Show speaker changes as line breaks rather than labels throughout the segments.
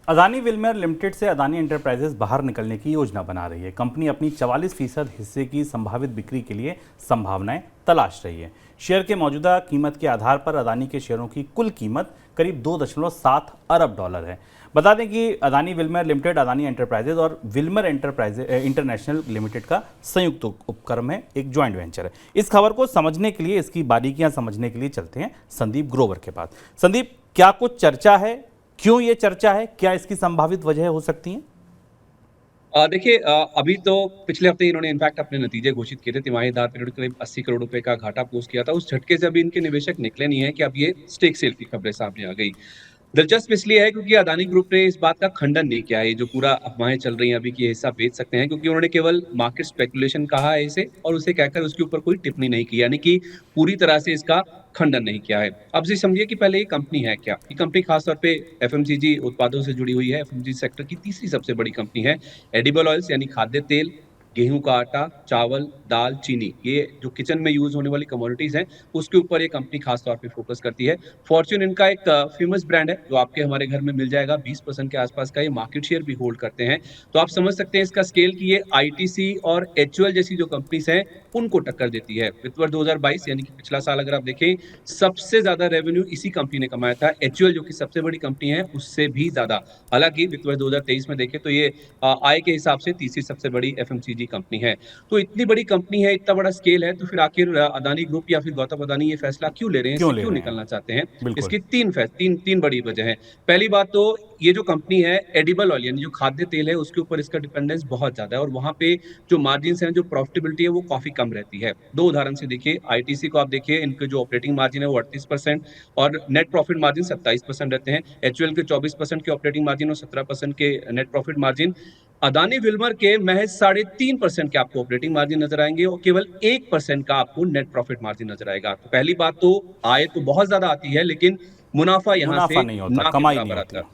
Adani Wilmer limited से Adani enterprises बाहर निकलने की योजना बना रही है। कंपनी अपनी 44% हिस्से की संभावित बिक्री के लिए संभावनाएं तलाश रही है। शेयर के मौजूदा कीमत के आधार पर अदानी के शेयरों की कुल कीमत करीब 2.7 अरब डॉलर है। बता दें कि Adani Wilmer limited Adani enterprises और विल्मर एंटरप्राइजेज इंटरनेशनल लिमिटेड का संयुक्त उपक्रम है, एक ज्वाइंट वेंचर है। इस खबर को समझने के लिए, इसकी बारीकियां समझने के लिए चलते हैं संदीप ग्रोवर के पास। संदीप, क्या कुछ चर्चा है, क्यों ये चर्चा है, क्या इसकी संभावित वजह हो सकती है?
देखिए, अभी तो पिछले हफ्ते इन्होंने इनफैक्ट अपने नतीजे घोषित किए थे। तिमाही आधार पर इन्होंने करीब 80 करोड़ रुपए का घाटा पोस्ट किया था। उस झटके से अभी इनके निवेशक निकले नहीं है कि अब ये स्टेक सेल की खबरें सामने आ गई। दिलचस्प इसलिए है क्योंकि अदानी ग्रुप ने इस बात का खंडन नहीं किया है। ये जो पूरा अफवाहें चल रही हैं अभी कि ये हिस्सा बेच सकते हैं, क्योंकि उन्होंने केवल मार्केट स्पेकुलेशन कहा है इसे, और उसे कहकर उसके ऊपर कोई टिप्पणी नहीं की, यानी कि पूरी तरह से इसका खंडन नहीं किया है। अब ये समझिए कि पहले ये कंपनी है क्या। ये कंपनी खासतौर पे एफएमसीजी उत्पादों से जुड़ी हुई है। एफएमसीजी सेक्टर की तीसरी सबसे बड़ी कंपनी है। एडिबल ऑयल्स यानी खाद्य तेल, गेहूं का आटा, चावल, दाल, चीनी, ये जो किचन में यूज होने वाली कमोडिटीज हैं, उसके ऊपर ये कंपनी खास तौर पे फोकस करती है। फॉर्च्यून इनका एक फेमस ब्रांड है जो आपके हमारे घर में मिल जाएगा। 20% के आसपास का ये मार्केट शेयर भी होल्ड करते हैं। तो आप समझ सकते हैं इसका स्केल कि ये आईटीसी और एचयूएल जैसी जो कंपनीज हैं उनको टक्कर देती है। वित्त वर्ष 2022 यानी कि पिछला साल अगर आप देखें, सबसे ज्यादा रेवेन्यू इसी कंपनी ने कमाया था। एचयूएल जो कि सबसे बड़ी कंपनी है उससे भी ज्यादा। हालांकि वित्त वर्ष 2023 में देखें तो ये आय के हिसाब से तीसरी सबसे बड़ी एफएमसीजी कंपनी है। तो इतनी बड़ी कंपनी है, इतना बड़ा स्केल है, तो फिर आखिर अदानी ग्रुप या फिर गौतम अदानी ये फैसला क्यों ले रहे हैं, इससे
क्यों ले
क्यों
रहे हैं?
निकलना चाहते हैं?
बिल्कुल।
इसकी तीन बड़ी वजह है। पहली बात तो ये जो कंपनी है एडिबल ऑयल यानी जो खाद्य तेल है उसके ऊपर इसका डिपेंडेंस बहुत ज्यादा है, और वहां पे जो मार्जिन है, जो प्रॉफिटेबिलिटी है, वो काफी कम रहती है। दो उदाहरण से देखिए, आईटीसी को आप देखिए, इनके जो ऑपरेटिंग मार्जिन है वो 38% और नेट प्रॉफिट मार्जिन 27% रहते हैं। एचयूएल के 24% के ऑपरेटिंग मार्जिन और 17% के net profit margin. Adani Wilmer के महज 3.5% के आपको ऑपरेटिंग मार्जिन नजर आएंगे और केवल 1% का आपको नेट प्रॉफिट मार्जिन नजर आएगा। तो पहली बात तो आय तो बहुत ज्यादा आती है, लेकिन मुनाफा यहाँ
मुनाफा
से
नहीं होता,
ना के
कमाई नहीं
बराबर आता
होती।
है।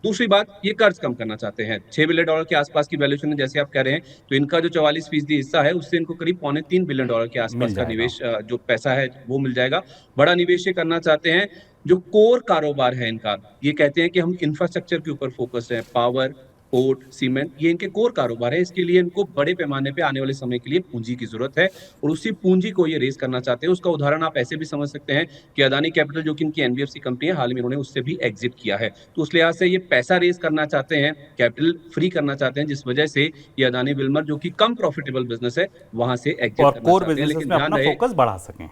दूसरी बात, ये कर्ज कम करना चाहते हैं। $6 बिलियन के आसपास की वैल्यूएशन है जैसे आप कह रहे हैं। तो इनका जो 44% हिस्सा है उससे इनको करीब $2.3 बिलियन के आसपास
मिल
का
जाएगा।
निवेश, जो पैसा है वो मिल जाएगा। बड़ा निवेश ये करना चाहते हैं। जो कोर कारोबार है इनका, ये कहते हैं कि हम इंफ्रास्ट्रक्चर के ऊपर फोकस है। पावर, पोर्ट, सीमेंट, ये इनके कोर कारोबार है। इसके लिए इनको बड़े पैमाने पे आने वाले समय के लिए पूंजी की जरूरत है, और उसी पूंजी को ये रेज करना चाहते हैं। उसका उदाहरण आप ऐसे भी समझ सकते हैं कि अदानी कैपिटल जो कि इनकी एनबीएफसी कंपनी है, हाल ही में इन्होंने उससे भी एग्जिट किया है। तो उस लिहाज से ये पैसा रेज करना चाहते हैं, कैपिटल फ्री करना चाहते हैं, जिस वजह से ये अदानी विल्मर जो कि कम प्रॉफिटेबल बिजनेस है वहां से एग्जिट
और
करना
कोर
चाहते हैं।
बिजनेसेस
लेकिन
में
ध्यान
अपना
रहे,
फोकस बढ़ा सकें।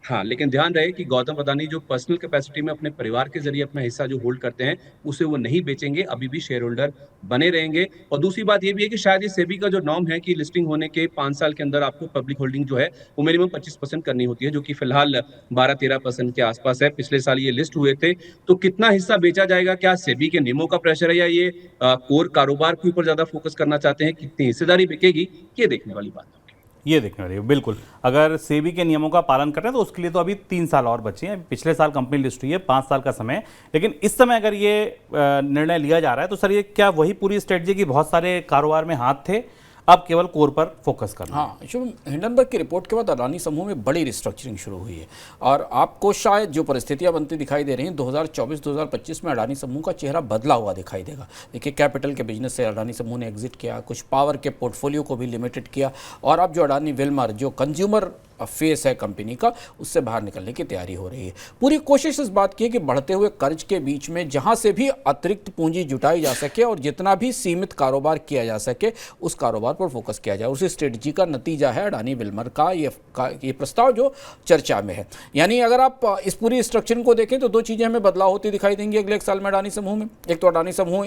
हाँ, लेकिन ध्यान रहे कि गौतम अदानी जो पर्सनल कैपेसिटी में अपने परिवार के जरिए अपना हिस्सा जो होल्ड करते हैं उसे वो नहीं बेचेंगे, अभी भी शेयर होल्डर बने रहेंगे। और दूसरी बात ये भी है कि शायद ये सेबी का जो नॉर्म है कि लिस्टिंग होने के 5 साल के अंदर आपको पब्लिक होल्डिंग जो है वो मिनिमम 25% करनी होती है, जो कि फिलहाल 12-13% के आसपास है। पिछले साल ये लिस्ट हुए थे। तो कितना हिस्सा बेचा जाएगा, क्या सेबी के नियमों का प्रेशर है, या ये कोर कारोबार के ऊपर ज्यादा फोकस करना चाहते हैं, कितनी हिस्सेदारी बिकेगी, ये देखने वाली बात है।
ये देखने वाली है, बिल्कुल। अगर सेबी के नियमों का पालन कर रहे हैं तो उसके लिए तो अभी 3 साल और बचे हैं। पिछले साल कंपनी लिस्ट हुई है, 5 साल का समय है। लेकिन इस समय अगर ये निर्णय लिया जा रहा है तो सर, ये क्या वही पूरी स्ट्रेटजी की बहुत सारे कारोबार में हाथ थे, अब केवल कोर पर फोकस करना?
हाँ, शुभम, हिंडनबर्ग की रिपोर्ट के बाद अडानी समूह में बड़ी रिस्ट्रक्चरिंग शुरू हुई है, और आपको शायद जो परिस्थितियां बनती दिखाई दे रही हैं 2024-2025 में अडानी समूह का चेहरा बदला हुआ दिखाई देगा। देखिए, कैपिटल के बिजनेस से अडानी समूह ने एग्जिट किया, कुछ पावर के पोर्टफोलियो को भी लिमिटेड किया, और अब जो अडानी विल्मर जो कंज्यूमर फेस है कंपनी का, उससे बाहर निकलने की तैयारी हो रही है। पूरी कोशिश इस बात की है कि बढ़ते हुए कर्ज के बीच में जहां से भी अतिरिक्त पूंजी जुटाई जा सके और जितना भी सीमित कारोबार किया जा सके उस कारोबार पर फोकस किया जाए। उसी स्ट्रेटजी का नतीजा है अडानी विल्मर का ये प्रस्ताव जो चर्चा में है। यानी अगर आप इस पूरी स्ट्रक्चर को देखें तो दो चीज़ें हमें बदलाव होती दिखाई देंगी अगले 1 साल में अडानी समूह में। एक तो अडानी समूह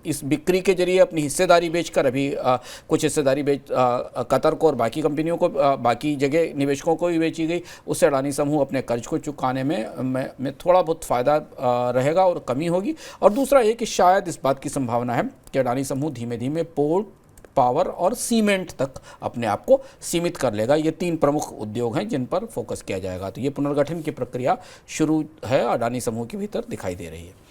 इस बिक्री के जरिए अपनी हिस्सेदारी बेचकर अभी कुछ हिस्सेदारी बेच कतर को और बाकी कंपनियों को, बाकी जगह निवेशकों को भी बेची गई। उससे अडानी समूह अपने कर्ज को चुकाने में थोड़ा बहुत फायदा रहेगा और कमी होगी। और दूसरा ये कि शायद इस बात की संभावना है कि अडानी समूह धीमे धीमे पोर्ट, पावर और सीमेंट तक अपने आप को सीमित कर लेगा। ये 3 प्रमुख उद्योग हैं जिन पर फोकस किया जाएगा। तो ये पुनर्गठन की प्रक्रिया शुरू है अडानी समूह के भीतर दिखाई दे रही है।